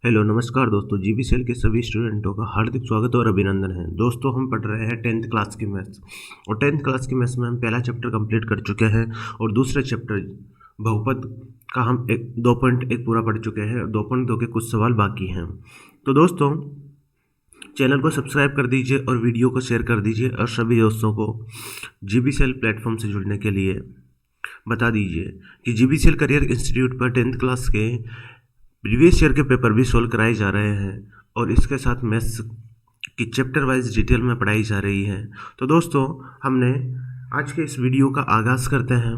Hello नमस्कार दोस्तों, जीबीसीएल के सभी स्टूडेंटों का हार्दिक स्वागत और अभिनंदन है। दोस्तों, हम पढ़ रहे हैं 10th क्लास की मैथ्स और 10th क्लास की मैथ्स में हम पहला चैप्टर कंप्लीट कर चुके हैं और दूसरा चैप्टर बहुपद का हम 2.1 पूरा पढ़ चुके हैं। 2.2 के कुछ सवाल बाकी हैं। तो दोस्तों, चैनल को सब्सक्राइब कर दीजिए और वीडियो को शेयर कर दीजिए और सभी दोस्तों को जीबीसीएल प्लेटफॉर्म से जुड़ने के लिए बता दीजिए कि जीबीसीएल करियर इंस्टीट्यूट पर 10th क्लास के प्रीवियस ईयर के पेपर भी सोल्व कराए जा रहे हैं और इसके साथ मैथ्स की चैप्टर वाइज डिटेल में पढ़ाई जा रही है। तो दोस्तों, हमने आज के इस वीडियो का आगाज़ करते हैं।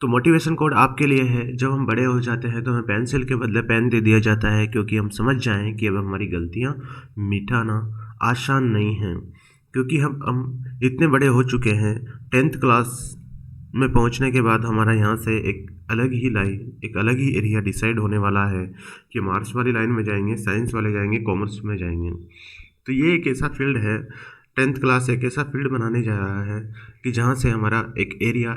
तो मोटिवेशन कोड आपके लिए है। जब हम बड़े हो जाते हैं तो हमें पेंसिल के बदले पेन दे दिया जाता है, क्योंकि हम समझ जाएं कि अब हमारी गलतियां मिटाना आसान नहीं है, क्योंकि हम इतने बड़े हो चुके हैं। 10th क्लास में पहुंचने के बाद हमारा यहाँ से एक अलग ही लाइन, एक अलग ही एरिया डिसाइड होने वाला है कि हम आर्ट्स वाली लाइन में जाएंगे, साइंस वाले जाएंगे, कॉमर्स में जाएंगे। तो ये एक ऐसा फील्ड है, 10th क्लास एक ऐसा फील्ड बनाने जा रहा है कि जहाँ से हमारा एक एरिया,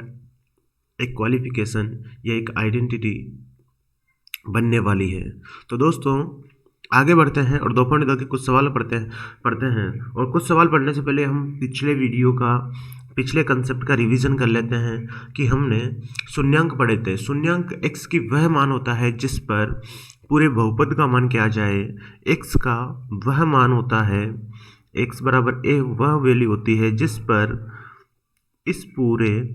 एक क्वालिफिकेशन या एक आइडेंटिटी बनने वाली है। तो दोस्तों, आगे बढ़ते हैं और 2.2 के कुछ सवाल पढ़ते हैं। और कुछ सवाल पढ़ने से पहले हम पिछले कंसेप्ट का रिवीजन कर लेते हैं कि हमने शून्यांक पढ़े थे। शून्यांक x की वह मान होता है जिस पर पूरे बहुपद का मान किया जाए। x का वह मान होता है, x बराबर a वह वैल्यू होती है जिस पर इस पूरे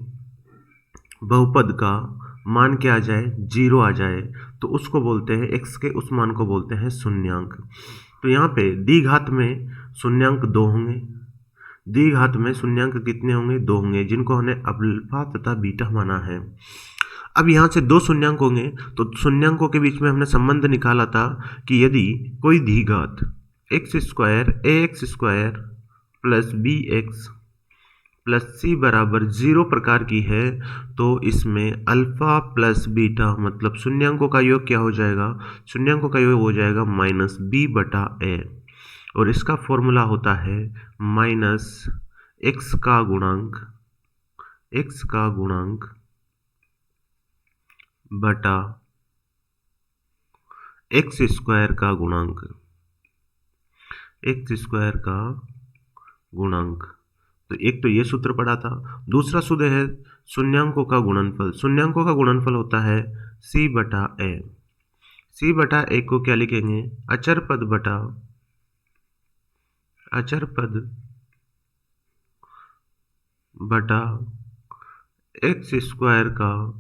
बहुपद का मान क्या आ जाए, 0 आ जाए, तो उसको बोलते हैं, x के उस मान को बोलते हैं शून्यांक। तो यहाँ पे द्विघात में शून्यांक 2 होंगे, द्विघात में शून्यांक कितने होंगे, 2 होंगे, जिनको हमने अल्फा तथा बीटा माना है। अब यहाँ से 2 शून्यांक होंगे, तो शून्यांकों के बीच में हमने संबंध निकाला था कि यदि कोई द्विघात x² प्लस bx प्लस सी बराबर 0 प्रकार की है, तो इसमें अल्फा प्लस बीटा मतलब शून्यांकों का योग क्या हो जाएगा, शून्यांकों का योग हो जाएगा माइनस बी बटा ए, और इसका फॉर्मूला होता है माइनस एक्स का गुणांक बटा x² का गुणांक। तो एक तो ये सूत्र पढ़ा था। दूसरा सूत्र है शून्यांकों का गुणनफल। शून्यांकों का गुणनफल होता है c बटा ए। c बटा ए को क्या लिखेंगे, अचर पद बटा x² का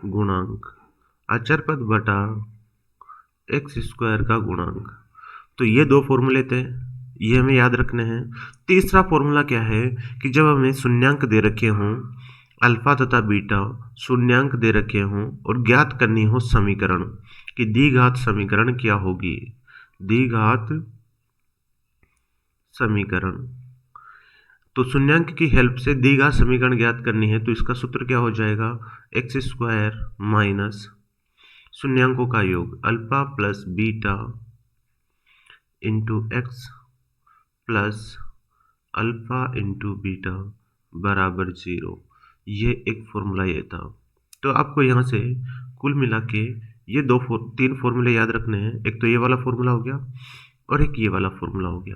गुणांक, अचर पद बटा x² का गुणांक। तो ये 2 फॉर्मूले थे, ये हमें याद रखने हैं। तीसरा फॉर्मूला क्या है कि जब हमें शून्यांक दे रखे हों, अल्फा तथा बीटा शून्यांक दे रखे हों और ज्ञात करनी हो समीकरण कि द्विघात समीकरण क्या होगी, द्विघात समीकरण, तो शून्यांक की हेल्प से द्विघात समीकरण ज्ञात करनी है, तो इसका सूत्र क्या हो जाएगा, x² माइनस शून्यांकों का योग alpha plus beta into x plus alpha into beta बराबर 0। ये एक फॉर्मूला ये था। तो आपको यहाँ से कुल मिला के ये 3 फॉर्मूले याद रखने हैं। एक तो ये वाला फॉर्मूला हो गया और एक ये वाला फॉर्मूला हो गया।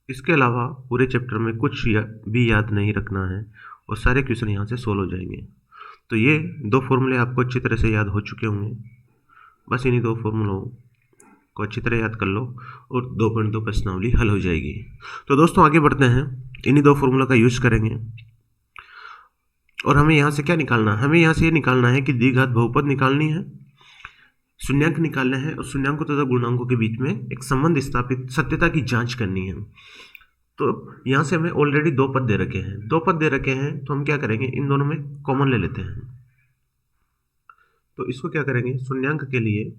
इसके अलावा पूरे चैप्टर में कुछ भी याद नहीं रखना है और सारे क्वेश्चन यहाँ से सोल्व हो जाएंगे। तो ये 2 फॉर्मूले आपको अच्छी तरह से याद हो चुके होंगे। बस इन्हीं 2 फॉर्मूलों को अच्छी तरह याद कर लो और 2.2 प्रश्नावली हल हो जाएगी। तो दोस्तों, आगे बढ़ते हैं, इन्हीं 2 फॉर्मूला का यूज करेंगे। और हमें यहाँ से क्या निकालना है, हमें यहाँ से ये निकालना है कि द्विघात बहुपद निकालनी है, शून्यांक निकालने हैं और शून्यांकों तथा गुणांकों के बीच में एक संबंध स्थापित, सत्यता की जांच करनी है। तो यहाँ से हमें ऑलरेडी 2 पद दे रखे हैं, 2 पद दे रखे हैं, तो हम क्या करेंगे, इन दोनों में कॉमन ले लेते हैं। तो इसको क्या करेंगे, शून्यांक के लिए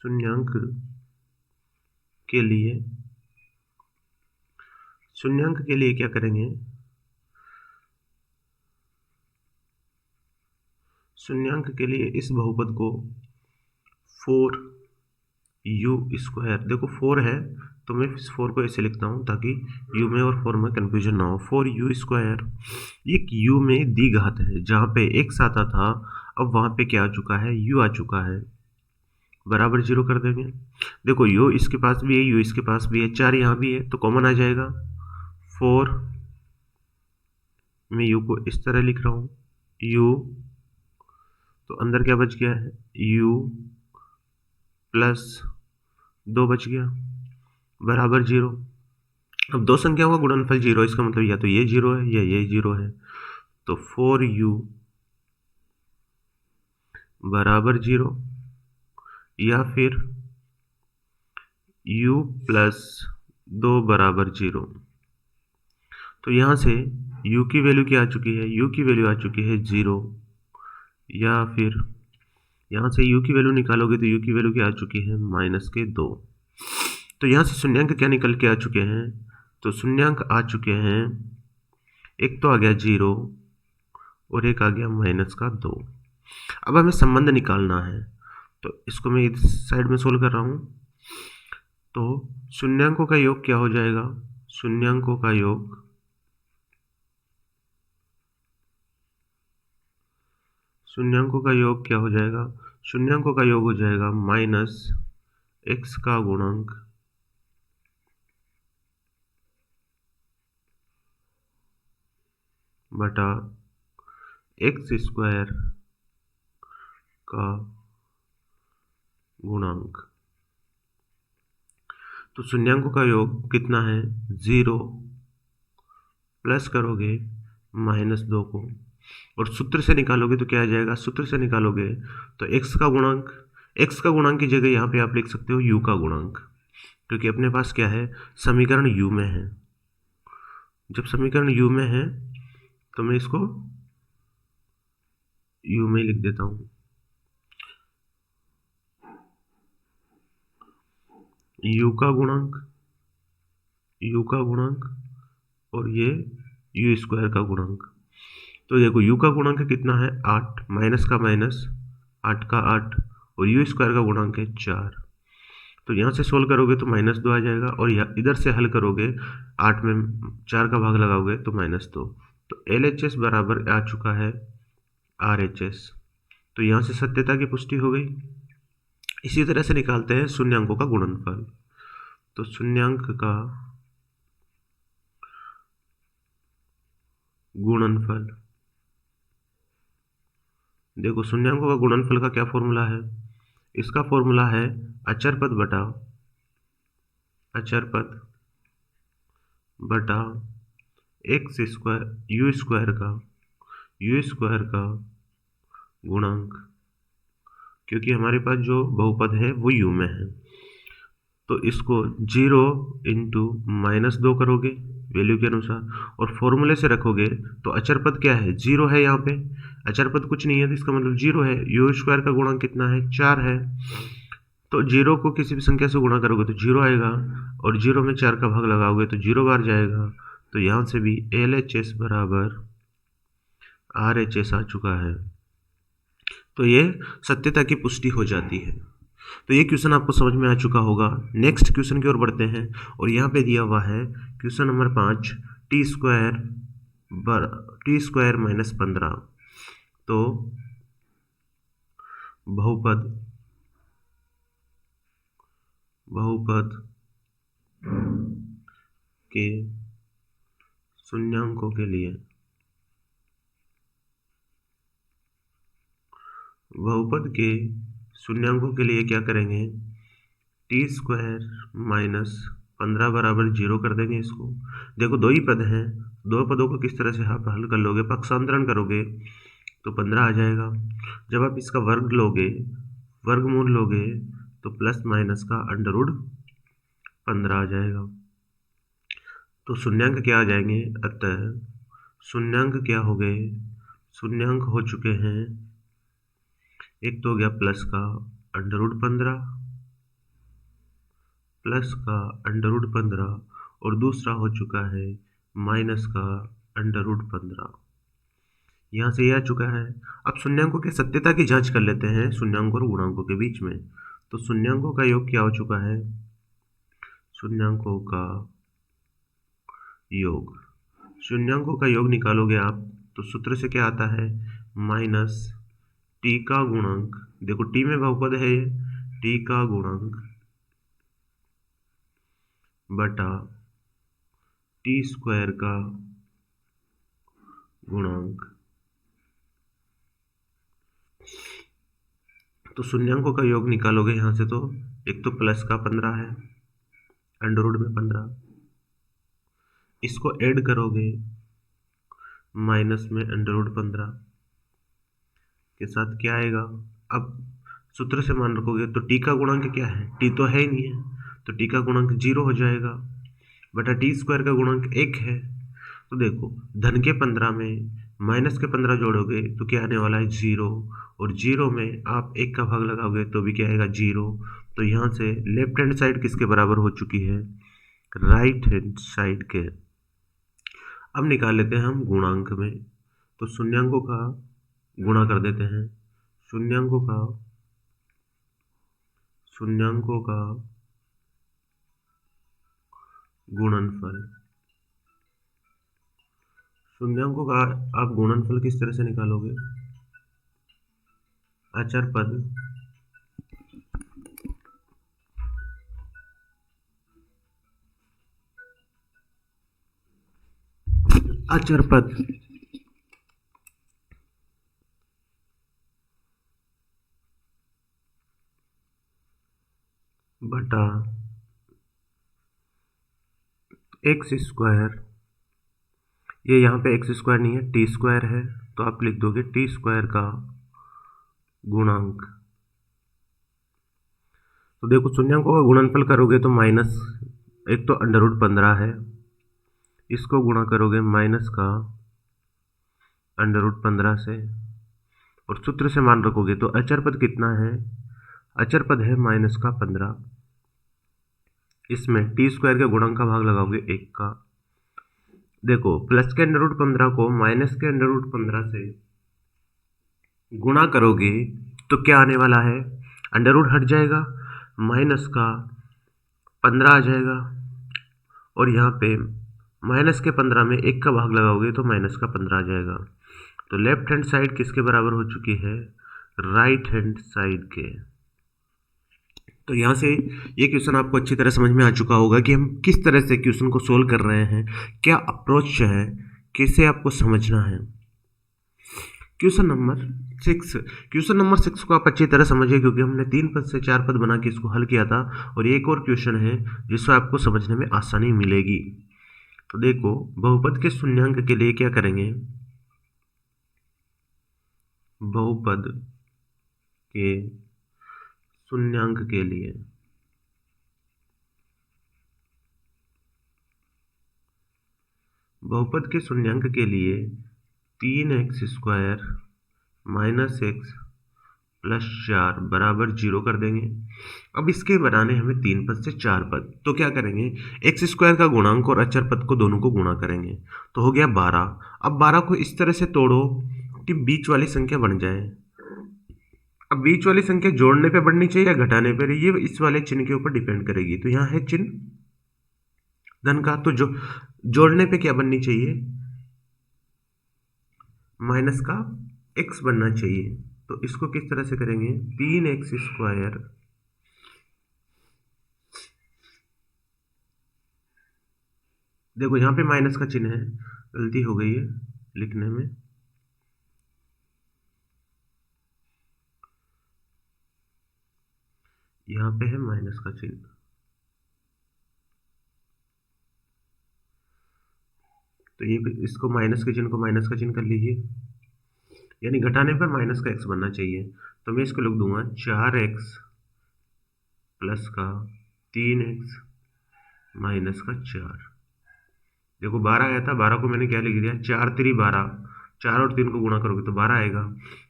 शून्यांक के लिए क्या करेंगे, शून्यांक के लिए इस बहुपद को 4u², देखो 4 है तो मैं इस 4 को ऐसे लिखता हूँ ताकि u में और 4 में कन्फ्यूजन ना हो। 4u², ये u में द्विघात है, जहाँ पे x आता था अब वहाँ पे क्या आ चुका है, u आ चुका है, बराबर 0 कर देंगे। देखो u इसके पास भी है, u इसके पास भी है, 4 यहाँ भी है तो कॉमन आ जाएगा। 4 मैं u को इस तरह लिख रहा हूँ, u तो अंदर क्या बच गया है, u प्लस 2 बच गया, बराबर 0। अब दो संख्याओं का गुणनफल 0, इसका मतलब या तो ये 0 है या ये 0 है, तो 4u बराबर 0 या फिर u प्लस 2 बराबर 0। तो यहाँ से u की वैल्यू क्या आ चुकी है, u की वैल्यू आ चुकी है 0, या फिर यहाँ से u की वैल्यू निकालोगे तो u की वैल्यू क्या आ चुकी है, -2। तो यहाँ से शून्यांक क्या निकल के आ चुके हैं, तो शून्यांक आ चुके हैं, एक तो आ गया 0 और एक आ गया -2। अब हमें संबंध निकालना है, तो इसको मैं इस साइड में सोल्व कर रहा हूँ। तो शून्यांकों का योग क्या हो जाएगा, शून्यांकों का योग क्या हो जाएगा, शून्यांकों का योग हो जाएगा -x का गुणांक बटा x² का गुणांक। तो शून्यांकों का योग कितना है, 0 प्लस करोगे -2 को और सूत्र से निकालोगे तो क्या आ जाएगा, सूत्र से निकालोगे तो x का गुणांक की जगह यहाँ पे आप लिख सकते हो u का गुणांक, क्योंकि अपने पास क्या है, समीकरण u में है। जब समीकरण u में है तो मैं इसको u में लिख देता हूँ, u का गुणांक और ये u² का गुणांक। तो देखो u का गुणांक कितना है, 8, माइनस का माइनस 8 का 8 और u² का गुणांक है 4। तो यहाँ से सोल्व करोगे तो -2 आ जाएगा और इधर से हल करोगे 8 में 4 का भाग लगाओगे तो -2। तो LHS बराबर आ चुका है RHS। तो यहाँ से सत्यता की पुष्टि हो गई। इसी तरह से निकालते हैं शून्यांकों का गुणनफल। तो शून्यांक का गुणनफल, देखो शून्यांकों का गुणनफल का क्या फॉर्मूला है, इसका फॉर्मूला है अचर पद बटा x² u² का गुणांक, क्योंकि हमारे पास जो बहुपद है वो u में है। तो इसको 0 इंटू -2 करोगे वैल्यू के अनुसार और फॉर्मूले से रखोगे तो अचर पद क्या है, 0 है, यहाँ पे अचर पद कुछ नहीं है तो इसका मतलब 0 है। u² का गुणांक कितना है, 4 है। तो 0 को किसी भी संख्या से गुणा करोगे तो 0 आएगा और 0 में 4 का भाग लगाओगे तो 0 बार जाएगा। तो यहाँ से भी LHS बराबर RHS आ चुका है। तो ये सत्यता की पुष्टि हो जाती है। तो ये क्वेश्चन आपको समझ में आ चुका होगा। नेक्स्ट क्वेश्चन की ओर बढ़ते हैं और यहाँ पे दिया हुआ है क्वेश्चन नंबर 5, t² -15। तो बहुपद के शून्यांकों के लिए क्या करेंगे, t² -15 बराबर 0 कर देंगे इसको। देखो दो ही पद हैं, दो पदों को किस तरह से आप हल कर लोगे, पक्षांतरण करोगे तो 15 आ जाएगा। जब आप इसका वर्गमूल लोगे तो प्लस माइनस का अंडर रूट 15 आ जाएगा। तो शून्यांक क्या आ जाएंगे, अतः शून्यांक क्या हो गए, शून्यांक हो चुके हैं, एक तो हो गया प्लस का अंडर रूट 15 और दूसरा हो चुका है माइनस का अंडर रूट 15। यहाँ से ये आ चुका है। अब शून्यांकों की सत्यता की जांच कर लेते हैं शून्यांकों और गुणांकों के बीच में। तो शून्यांकों का योग क्या हो चुका है, शून्यांकों का योग। शून्यांकों का योग निकालोगे आप तो सूत्र से क्या आता है, माइनस टी का गुणांक, देखो टी में बहुपद है ये, टी का गुणांक बटा टी स्क्वायर का गुणांक। तो शून्यांकों का योग निकालोगे यहां से तो एक तो प्लस का 15 है, अंडर रूट में 15, इसको ऐड करोगे माइनस में अंडर रूट 15 के साथ क्या आएगा। अब सूत्र से मान रखोगे तो टी का गुणांक क्या है, टी तो है ही नहीं है, तो टी का गुणांक 0 हो जाएगा बटा टी स्क्वायर का गुणांक 1 है। तो देखो धन के 15 में माइनस के 15 जोड़ोगे तो क्या आने वाला है 0, और 0 में आप 1 का भाग लगाओगे तो भी क्या आएगा 0। तो यहाँ से लेफ्ट हैंड साइड किसके बराबर हो चुकी है, राइट हैंड साइड के। अब निकाल लेते हैं हम गुणांक में, तो शून्यांकों का गुणा कर देते हैं, शून्यांकों का गुणनफल। शून्यांकों का आप गुणनफल किस तरह से निकालोगे, अचर पद बटा एक्स स्क्वायर, ये यहाँ पे एक्स स्क्वायर नहीं है टी स्क्वायर है, तो आप लिख दोगे टी स्क्वायर का गुणांक। तो देखो शून्यांकों का गुणनफल करोगे तो माइनस, एक तो अंडर रूट 15 है, इसको गुणा करोगे माइनस का अंडर रूट 15 से, और सूत्र से मान रखोगे तो अचर पद कितना है, अचर पद है माइनस का 15, इसमें टी स्क्वायर के गुणांक का भाग लगाओगे 1 का। देखो प्लस के अंडर रूट 15 को माइनस के अंडर रूट 15 से गुणा करोगे तो क्या आने वाला है, अंडर रूट हट जाएगा, माइनस का 15 आ जाएगा, और यहाँ पे माइनस के 15 में 1 का भाग लगाओगे तो माइनस का 15 आ जाएगा। तो लेफ्ट हैंड साइड किसके बराबर हो चुकी है, राइट हैंड साइड के। तो यहाँ से ये क्वेश्चन आपको अच्छी तरह समझ में आ चुका होगा कि हम किस तरह से क्वेश्चन को सोल्व कर रहे हैं, क्या अप्रोच है, कैसे आपको समझना है। क्वेश्चन नंबर 6 को आप अच्छी तरह समझिए, क्योंकि हमने 3 पद से 4 पद बना के इसको हल किया था, और एक और क्वेश्चन है जिससे आपको समझने में आसानी मिलेगी। तो देखो बहुपद के शून्यांक के लिए क्या करेंगे, बहुपद के शून्यांक के लिए बहुपद के शून्यांक के लिए 3x square minus x plus 4 बराबर 0 कर देंगे। अब इसके बनाने हमें 3 पद से 4 पद, तो क्या करेंगे, एक्स स्क्वायर का गुणांक और अचर पद को दोनों को गुणा करेंगे, तो हो गया 12। अब 12 को इस तरह से तोड़ो कि बीच वाली संख्या बन जाए। अब बीच वाली संख्या जोड़ने पे बढ़नी चाहिए या घटाने पर, ये इस वाले चिन्ह के ऊपर डिपेंड करेगी। तो यहाँ है चिन्ह धन का, तो जो जोड़ने पे क्या बननी चाहिए, माइनस का x बनना चाहिए। तो इसको किस तरह से करेंगे, 3x स्क्वायर देखो यहाँ पे माइनस का चिन्ह है, गलती हो गई है लिखने में, यहाँ पे है माइनस का चिन्ह, तो ये इसको माइनस के चिन्ह को माइनस का चिन्ह कर लीजिए, यानी घटाने पर माइनस का x बनना चाहिए। तो मैं इसको लिख दूंगा 4x प्लस का 3x माइनस का 4। देखो 12 आया था, 12 को मैंने क्या लिख दिया, 4 3 12, 4 और 3 को गुणा करोगे तो 12 आएगा,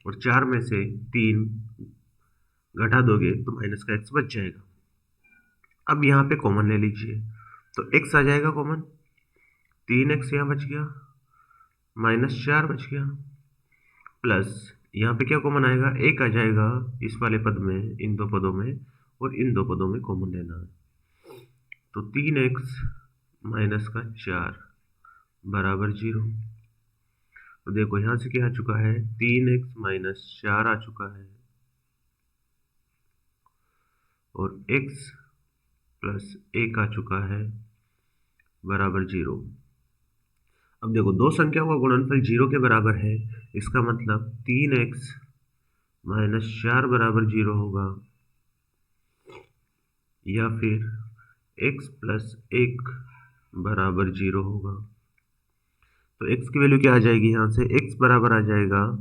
और 4 में से 3 घटा दोगे तो माइनस का x बच जाएगा। अब यहाँ पे कॉमन ले लीजिए, तो x आ जाएगा कॉमन, 3x यहाँ बच गया, माइनस 4 बच गया, प्लस यहाँ पे क्या कॉमन आएगा, 1 आ जाएगा इस वाले पद में, इन दो पदों में, और इन दो पदों में कॉमन लेना है। तो 3x माइनस का 4 बराबर 0। तो देखो यहाँ से क्या आ चुका है, 3x माइनस 4 आ चुका है और x प्लस 1 आ चुका है बराबर 0। अब देखो दो संख्याओं का गुणनफल 0 के बराबर है, इसका मतलब 3x माइनस 4 बराबर 0 होगा, या फिर x प्लस 1 बराबर 0 होगा। तो x की वैल्यू क्या आ जाएगी, यहाँ से x बराबर आ जाएगा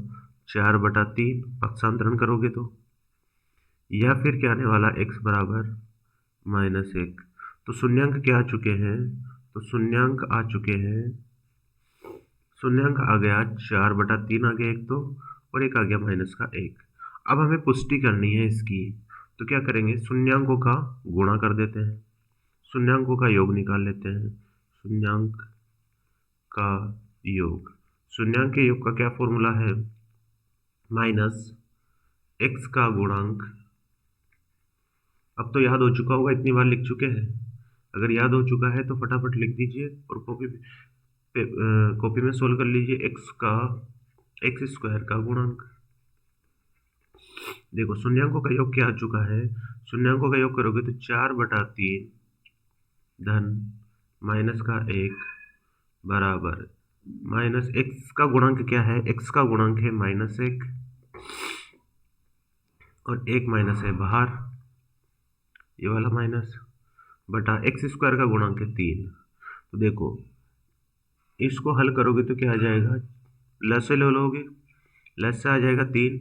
4/3, पक्षांतरण करोगे तो, या फिर क्या आने वाला x बराबर -1। तो शून्यांक क्या आ चुके हैं, तो शून्यांक आ चुके हैं, शून्यांक आ गया 4/3 आ गया एक तो, और एक आ गया -1। अब हमें पुष्टि करनी है इसकी, तो क्या करेंगे, शून्यांकों का गुणा कर देते हैं, शून्यांकों का योग निकाल लेते हैं। शून्यांक का योग, शून्यांक के योग का क्या फॉर्मूला है, माइनस x का गुणांक। अब तो याद हो चुका होगा, इतनी बार लिख चुके हैं। अगर याद हो चुका है तो फटाफट लिख दीजिए और कॉपी में सोल्व कर लीजिए। x स्क्वायर का गुणांक। देखो शून्यांकों का योग क्या आ चुका है, शून्यांकों का योग करोगे तो 4/3 धन माइनस का 1 बराबर माइनस x का गुणांक क्या है, x का गुणांक है -1 और 1 माइनस है बाहर, ये वाला माइनस, बटा x स्क्वायर का गुणांक है 3। तो देखो इसको हल करोगे तो क्या आ जाएगा, लस से ले लोगे, लस से आ जाएगा 3,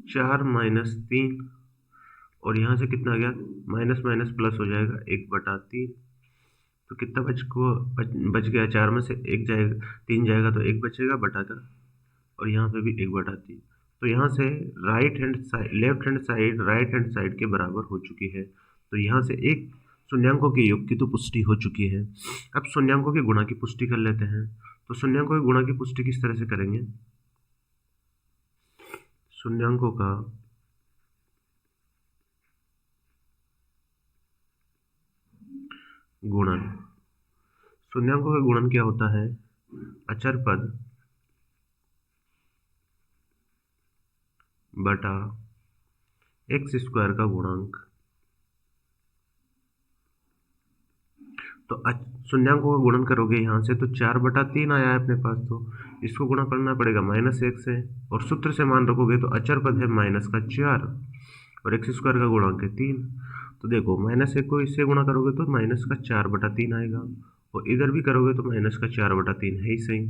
4 माइनस 3, और यहाँ से कितना आ गया, माइनस माइनस प्लस हो जाएगा 1/3। तो कितना बच गया, 4 में से 1 जाएगा, 3 जाएगा तो 1 बचेगा बटा का, और यहाँ पे भी 1/3। तो यहाँ से left hand side right hand side के बराबर हो चुकी है। तो यहाँ से एक शून्यांकों के योग की तो पुष्टि हो चुकी है। अब शून्यांकों के गुणा की पुष्टि कर लेते हैं। तो शून्यांकों के गुणा की पुष्टि किस तरह से करेंगे, शून्यांकों का गुणन, शून्यांकों का गुणन क्या होता है, अचर पद बटा x स्क्वायर का गुणांक। तो शून्यांकों का गुणन करोगे यहाँ से तो 4/3 आया है अपने पास, तो इसको गुणा करना पड़ेगा -1 से, और सूत्र से मान रखोगे तो अचर पद है -4 और x स्क्वायर का गुणांक है 3। तो देखो -1 को इससे गुणा करोगे तो -4/3 आएगा, और इधर भी करोगे तो -4/3 है ही सही।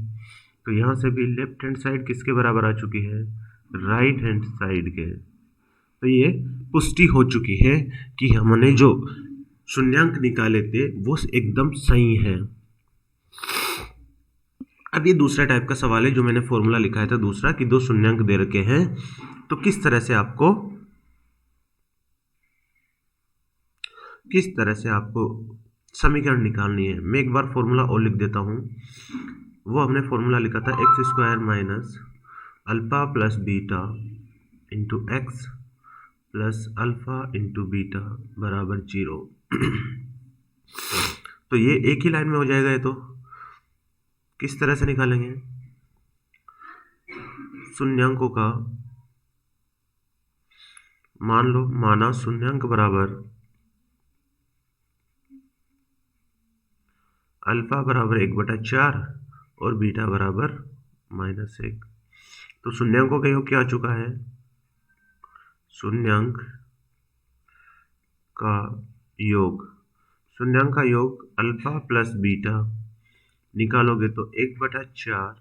तो यहाँ से भी लेफ्ट हैंड साइड किसके बराबर आ चुकी है, राइट हैंड साइड के। तो ये पुष्टि हो चुकी है कि हमने जो शून्यांक निकाले थे वो एकदम सही है। अब ये दूसरा टाइप का सवाल है जो मैंने फॉर्मूला लिखा था दूसरा, कि दो शून्यांक दे रखे हैं तो किस तरह से आपको समीकरण निकालनी है। मैं एक बार फॉर्मूला और लिख देता हूँ। वो हमने फॉर्मूला लिखा था x square minus alpha plus beta into x plus alpha into beta बराबर 0। तो ये एक ही लाइन में हो जाएगा। ये तो किस तरह से निकालेंगे, शून्यांकों का माना शून्यांक बराबर अल्फा बराबर 1/4 और बीटा बराबर -1। तो शून्यांकों का योग क्या आ चुका है, शून्यांक का योग अल्फा प्लस बीटा निकालोगे तो 1/4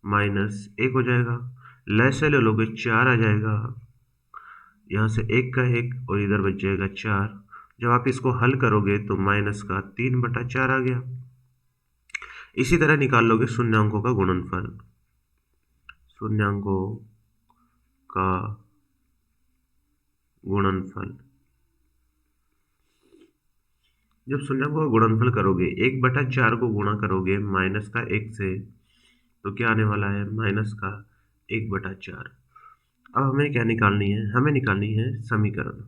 -1 हो जाएगा, लैसे ले लोगे 4 आ जाएगा, यहाँ से 1 का 1 और इधर बच जाएगा 4। जब आप इसको हल करोगे तो -3/4 आ गया। इसी तरह निकाल लोगे शून्यांकों का गुणनफल, शून्यांकों का गुणनफल। जब शून्यांकों का गुणनफल करोगे 1/4 को गुणा करोगे -1 से, तो क्या आने वाला है, -1/4। अब हमें क्या निकालनी है, हमें निकालनी है समीकरण।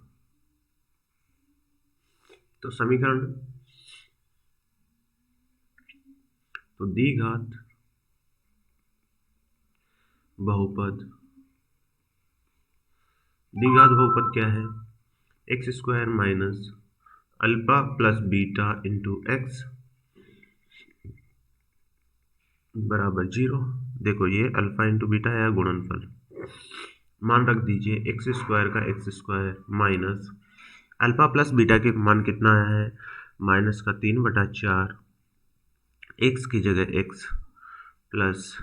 तो समीकरण तो द्विघात बहुपद, द्विघात बहुपद क्या है? X square minus alpha plus beta into x बराबर 0। देखो ये अल्फा इंटू बीटा है गुणनफल, मान रख दीजिए एक्स स्क्वायर का x square minus alpha plus beta के मान कितना आया है? माइनस का 3/4, एक्स की जगह x plus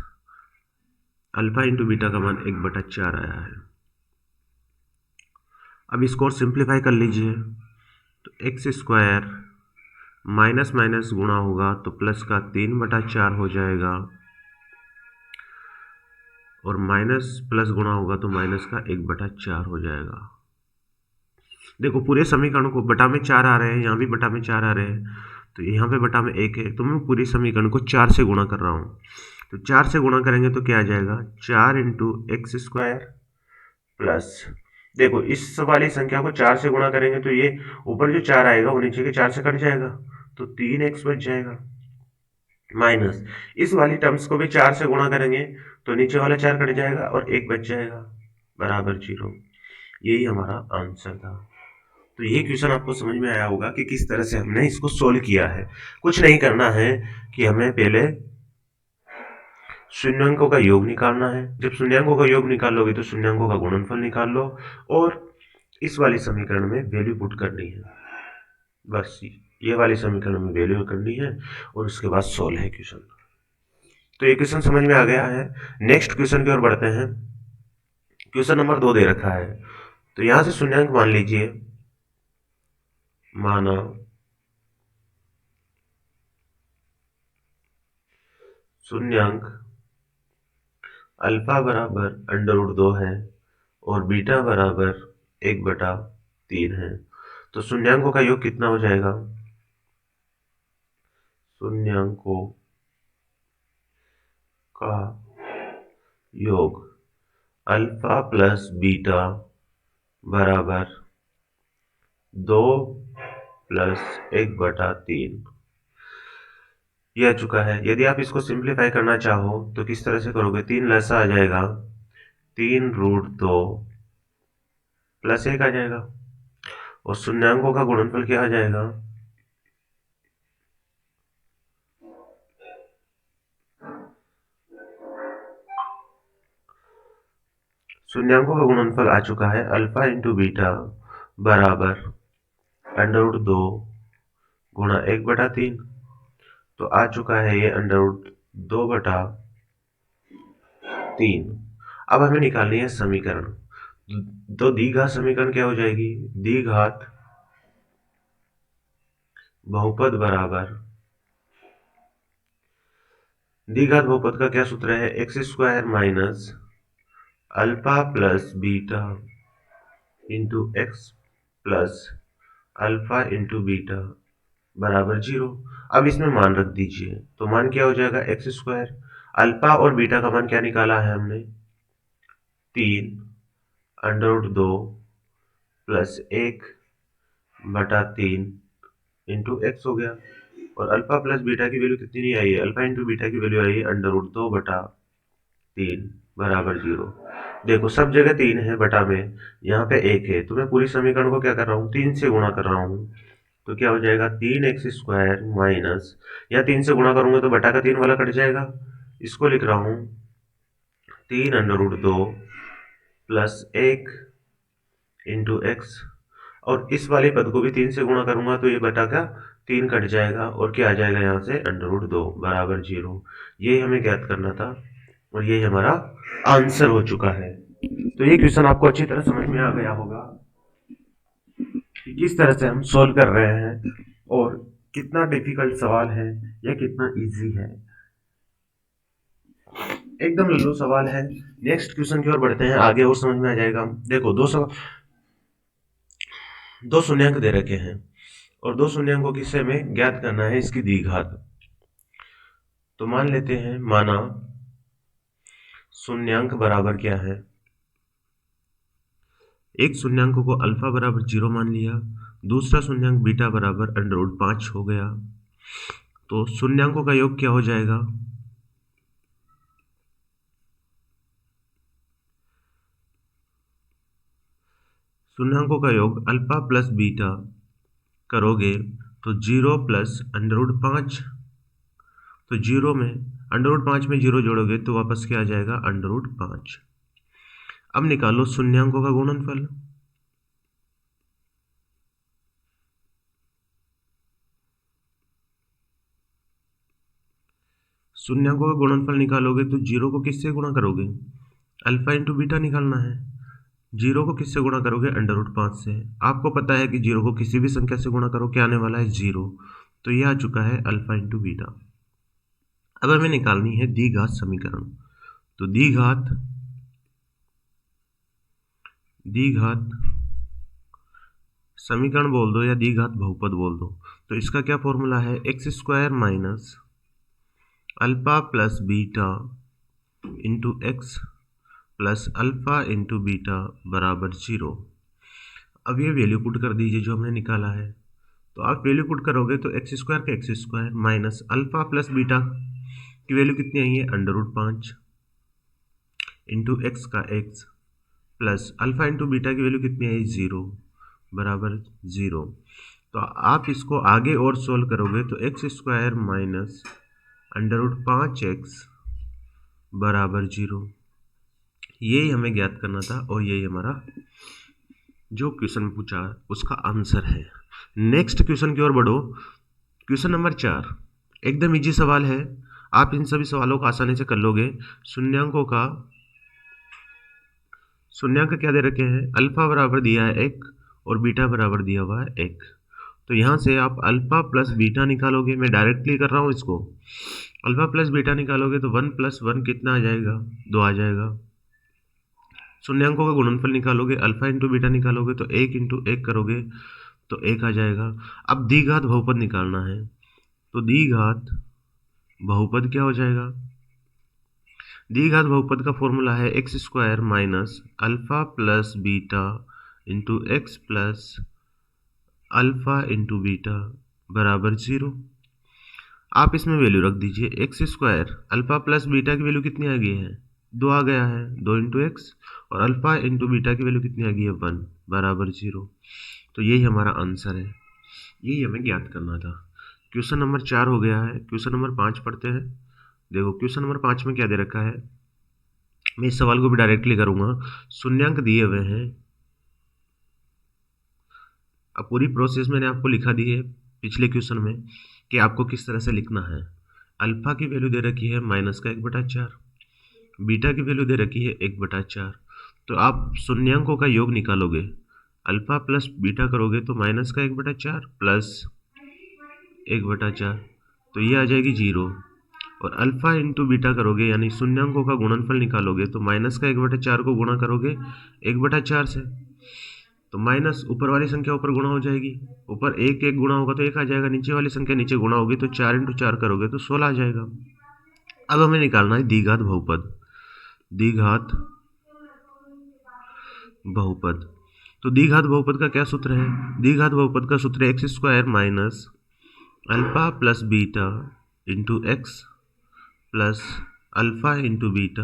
alpha into beta का मान 1/4 आया है। अब इसको और सिंप्लीफाई कर लीजिए, तो एक्स स्क्वायर माइनस माइनस गुणा होगा तो प्लस का 3/4 हो जाएगा, और माइनस प्लस गुणा होगा तो माइनस का 1/4 हो जाएगा। देखो पूरे समीकरण को बटा में 4 आ रहे हैं, यहाँ भी बटा में 4 आ रहे हैं, तो यहाँ पे बटा में 1 है, तो मैं पूरी समीकरण को 4 से गुणा कर रहा हूँ। तो 4 से गुणा करेंगे तो क्या आ जाएगा? 4 इंटू एक्स स्क्वायर प्लस, देखो इस वाली संख्या को 4 से गुणा करेंगे तो ये ऊपर जो 4 आएगा वो नीचे के 4 से कट जाएगा, तो 3x बच जाएगा, माइनस इस वाली टर्म्स को भी 4 से गुणा करेंगे तो नीचे वाला 4 कट जाएगा और 1 बच जाएगा, बराबर 0। यही हमारा आंसर था। तो ये क्वेश्चन आपको समझ में आया होगा कि किस तरह से हमने इसको सोल्व किया है। कुछ नहीं करना है कि हमें पहले शून्यांकों का योग निकालना है। जब शून्यांकों का योग निकाल लोगे तो शून्यांकों का गुणनफल निकाल लो और इस वाली समीकरण में वैल्यू पुट करनी है। बस ये वाली समीकरण में वैल्यू करनी है और उसके बाद सोल्व है क्वेश्चन। तो ये क्वेश्चन समझ में आ गया है। नेक्स्ट क्वेश्चन की ओर बढ़ते हैं। क्वेश्चन नंबर 2 दे रखा है, तो यहां से शून्यांक मान लीजिए, माना शून्यांक अल्फा बराबर √2 है और बीटा बराबर 1/3 है। तो शून्यांकों का योग कितना हो जाएगा? शून्यांकों का योग अल्फा प्लस बीटा बराबर 2 प्लस 1/3 यह आ चुका है। यदि आप इसको सिंप्लीफाई करना चाहो तो किस तरह से करोगे? 3 लसा आ जाएगा, 3√2 प्लस 1 आ जाएगा, और शून्यांकों का गुणनफल क्या आ जाएगा? शून्यांकों का गुणनफल आ चुका है अल्फा इंटू बीटा बराबर √2 गुणा 1/3, तो आ चुका है ये √2/3। अब हमें निकालनी है समीकरण। तो द्विघात समीकरण क्या हो जाएगी? द्विघात बहुपद बराबर, द्विघात बहुपद का क्या सूत्र है? X square minus alpha plus beta into x plus alpha into beta बराबर 0। अब इसमें मान रख दीजिए, तो मान क्या हो जाएगा? एक्स स्क्वायर, अल्फा और बीटा का मान क्या निकाला है हमने? 3√2 प्लस 1/3 इंटू एक्स हो गया, और अल्फा प्लस बीटा की वैल्यू कितनी नहीं आई है? अल्फा इंटू बीटा की वैल्यू आई है √2/3 बराबर 0। देखो सब जगह 3 है बटा में, यहाँ पे 1 है, तो मैं पूरी समीकरण को क्या कर रहा हूँ? 3 से गुणा कर रहा हूँ। तो क्या हो जाएगा? 3x स्क्वायर माइनस, या 3 से गुणा करूंगा तो बटा का 3 वाला कट जाएगा, इसको लिख रहा हूँ 3√2 प्लस 1 इंटू एक्स, और इस वाले पद को भी 3 से गुणा करूंगा तो ये बटा का 3 कट जाएगा, और क्या आ जाएगा यहाँ से? √2 बराबर 0। ये हमें ज्ञात करना था और ये हमारा आंसर हो चुका है। तो ये क्वेश्चन आपको अच्छी तरह समझ में आ गया होगा कि किस तरह से हम सॉल्व कर रहे हैं और कितना डिफिकल्ट सवाल है या कितना इजी है। एकदम लल्लू सवाल है। नेक्स्ट क्वेश्चन की ओर बढ़ते हैं, आगे और समझ में आ जाएगा। देखो दो शून्यांक दे रखे हैं और दो शून्यांकों की से हमें ज्ञात करना है इसकी द्विघात। तो मान लेते हैं, माना शून्यांक बराबर क्या है? एक शून्यांक को अल्फा बराबर 0 मान लिया, दूसरा शून्यांक बीटा बराबर √5 हो गया। तो शून्यांकों का योग क्या हो जाएगा? शून्यांकों का योग अल्फा प्लस बीटा करोगे तो 0 प्लस √5, तो 0 में √5 में 0 जोड़ोगे तो वापस क्या आ जाएगा? √5। अब निकालो शून्यांकों का गुणनफल। शून्यांकों का गुणनफल निकालोगे तो 0 को किससे गुणा करोगे? अल्फा इंटू बीटा निकालना है। 0 को किससे गुणा करोगे? √5 से। आपको पता है कि 0 को किसी भी संख्या से गुणा करो, क्या आने वाला है? 0। तो यह आ चुका है अल्फा इंटू बीटा। अब हमें निकालनी है द्विघात समीकरण। तो द्विघात समीकरण बोल दो या द्विघात बहुपद बोल दो। तो इसका क्या फॉर्मूला है? x² minus alpha plus beta into x plus alpha into beta बराबर 0। अब ये वैल्यू पुट कर दीजिए जो हमने निकाला है। तो आप वैल्यू पुट करोगे तो x² का x² minus alpha plus beta की वैल्यू कितनी आई है? √5 इंटू एक्स का x plus alpha into beta की वैल्यू कितनी आई? 0 बराबर 0। तो आप इसको आगे और सोल्व करोगे तो x² माइनस √5x बराबर 0। यही हमें ज्ञात करना था और यही हमारा जो क्वेश्चन पूछा उसका आंसर है। नेक्स्ट क्वेश्चन की ओर बढ़ो। क्वेश्चन नंबर 4 एकदम इजी सवाल है, आप इन सभी सवालों को आसानी से कर लोगे। शून्यांक क्या दे रखे हैं? अल्फा बराबर दिया है 1 और बीटा बराबर दिया हुआ है 1। तो यहाँ से आप अल्फा प्लस बीटा निकालोगे। मैं डायरेक्टली कर रहा हूँ इसको। अल्फा प्लस बीटा निकालोगे तो 1 + 1 कितना आ जाएगा? 2 आ जाएगा। शून्यांकों का गुणनफल निकालोगे, अल्फा इंटू बीटा निकालोगे तो 1 इंटू 1 करोगे तो 1 आ जाएगा। अब द्विघात बहुपद निकालना है। तो द्विघात बहुपद क्या हो जाएगा? द्विघात बहुपद का फॉर्मूला है x² minus alpha plus beta into x plus alpha into beta बराबर 0। आप इसमें वैल्यू रख दीजिए। x² अल्फा प्लस बीटा की वैल्यू कितनी आ गई है? 2 आ गया है, 2 इंटू एक्स, और अल्फा इंटू बीटा की वैल्यू कितनी आ गई है? 1 बराबर 0। तो यही हमारा आंसर है, यही हमें ज्ञात करना था। क्वेश्चन नंबर 4 हो गया है। क्वेश्चन नंबर 5 पढ़ते हैं। देखो क्वेश्चन नंबर 5 में क्या दे रखा है। मैं इस सवाल को भी डायरेक्टली करूंगा। शून्यांक दिए हुए हैं। अब पूरी प्रोसेस मैंने आपको लिखा दी है पिछले क्वेश्चन में कि आपको किस तरह से लिखना है। अल्फा की वैल्यू दे रखी है -1/4, बीटा की वैल्यू दे रखी है 1/4। तो आप शून्यांकों का योग निकालोगे, अल्फा प्लस बीटा करोगे तो -1/4 प्लस 1/4, तो ये आ जाएगी 0। और अल्फा इंटू बीटा करोगे यानी शून्यांकों का गुणनफल निकालोगे तो -1/4 को गुणा करोगे 1/4 से, तो माइनस ऊपर वाली संख्या ऊपर गुणा हो जाएगी। ऊपर 1 1 गुणा होगा तो 1 आ जाएगा, नीचे वाली संख्या नीचे गुणा होगी तो 4 इंटू 4 करोगे तो 16 आ जाएगा। अब हमें निकालना है द्विघात बहुपद। द्विघात बहुपद, तो द्विघात बहुपद का क्या सूत्र है? द्विघात बहुपद का सूत्र है x² minus alpha plus beta into x plus alpha into beta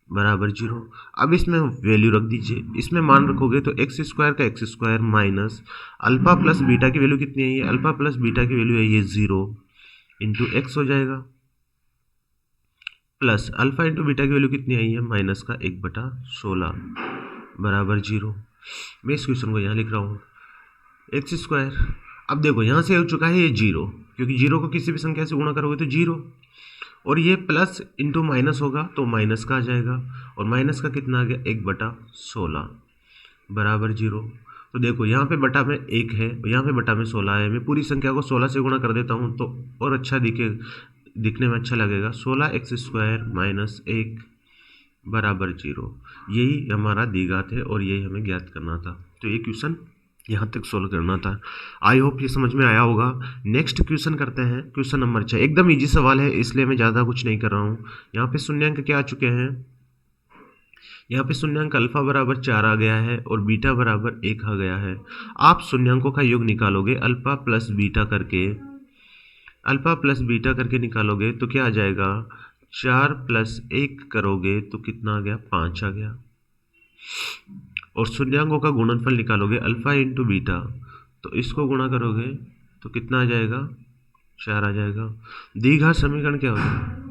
बराबर 0। अब इसमें वैल्यू रख दीजिए। इसमें मान रखोगे तो x² का x² minus alpha plus beta की वैल्यू कितनी है? ये अल्फा प्लस बीटा की वैल्यू है ये 0 इंटू एक्स हो जाएगा, प्लस अल्फा इंटू बीटा की वैल्यू कितनी आई है? -1/16 बराबर 0। मैं इस क्वेश्चन को यहाँ लिख रहा हूँ x²। अब देखो यहाँ से हो चुका है ये 0, क्योंकि 0 को किसी भी संख्या से गुणा करोगे तो 0, और ये प्लस इंटू माइनस होगा तो माइनस का आ जाएगा, और माइनस का कितना आ गया? 1/16 बराबर 0। तो देखो यहाँ पे बटा में 1 है, यहाँ पे बटा में 16 है। मैं पूरी संख्या को 16 से गुणा कर देता हूँ तो और अच्छा दिखने में अच्छा लगेगा। 16x² माइनस 1 बराबर 0। यही हमारा द्विघात है और यही हमें ज्ञात करना था। तो ये क्वेश्चन यहाँ तक सोल्व करना था। आई होप ये समझ में आया होगा। नेक्स्ट क्वेश्चन करते हैं। क्वेश्चन नंबर 6 एकदम इजी सवाल है, इसलिए मैं ज़्यादा कुछ नहीं कर रहा हूँ। यहाँ पे शून्यांक क्या आ चुके हैं? यहाँ पे शून्यांक अल्फा बराबर 4 आ गया है और बीटा बराबर 1 आ गया है। आप शून्यांकों का योग निकालोगे अल्फा प्लस बीटा करके। अल्फ़ा प्लस बीटा करके निकालोगे तो क्या आ जाएगा, 4 प्लस 1 करोगे तो कितना आ गया, 5 आ गया। और शून्यांकों का गुणनफल निकालोगे अल्फ़ा इंटू बीटा, तो इसको गुणा करोगे तो कितना आ जाएगा, 4 आ जाएगा। द्विघात समीकरण क्या होता है,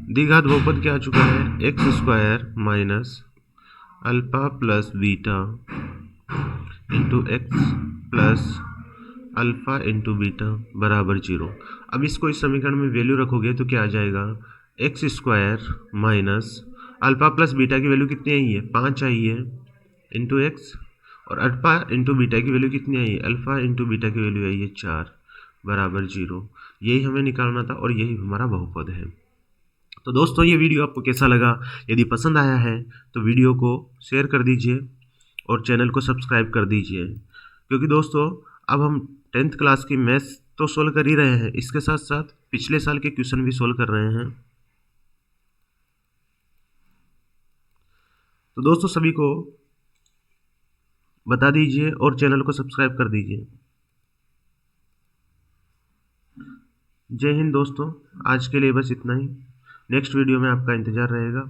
द्विघात बहुपद क्या आ चुका है, x square minus alpha plus beta into x plus alpha into beta बराबर 0। अब इसको इस समीकरण में वैल्यू रखोगे तो क्या आ जाएगा, x square minus alpha plus beta की वैल्यू कितनी आई है, 5 आई है, इंटू एक्स, और अल्फा इंटू बीटा की वैल्यू कितनी आई है, अल्फा इंटू बीटा की वैल्यू आई है 4 बराबर 0। यही हमें निकालना था और यही हमारा बहुपद है। तो दोस्तों ये वीडियो आपको कैसा लगा, यदि पसंद आया है तो वीडियो को शेयर कर दीजिए और चैनल को सब्सक्राइब कर दीजिए, क्योंकि दोस्तों अब हम 10th क्लास की मैथ्स तो सोल्व कर ही रहे हैं, इसके साथ साथ पिछले साल के क्वेश्चन भी सोल्व कर रहे हैं। तो दोस्तों सभी को बता दीजिए और चैनल को सब्सक्राइब कर दीजिए। जय हिंद दोस्तों, आज के लिए बस इतना ही। नेक्स्ट वीडियो में आपका इंतज़ार रहेगा।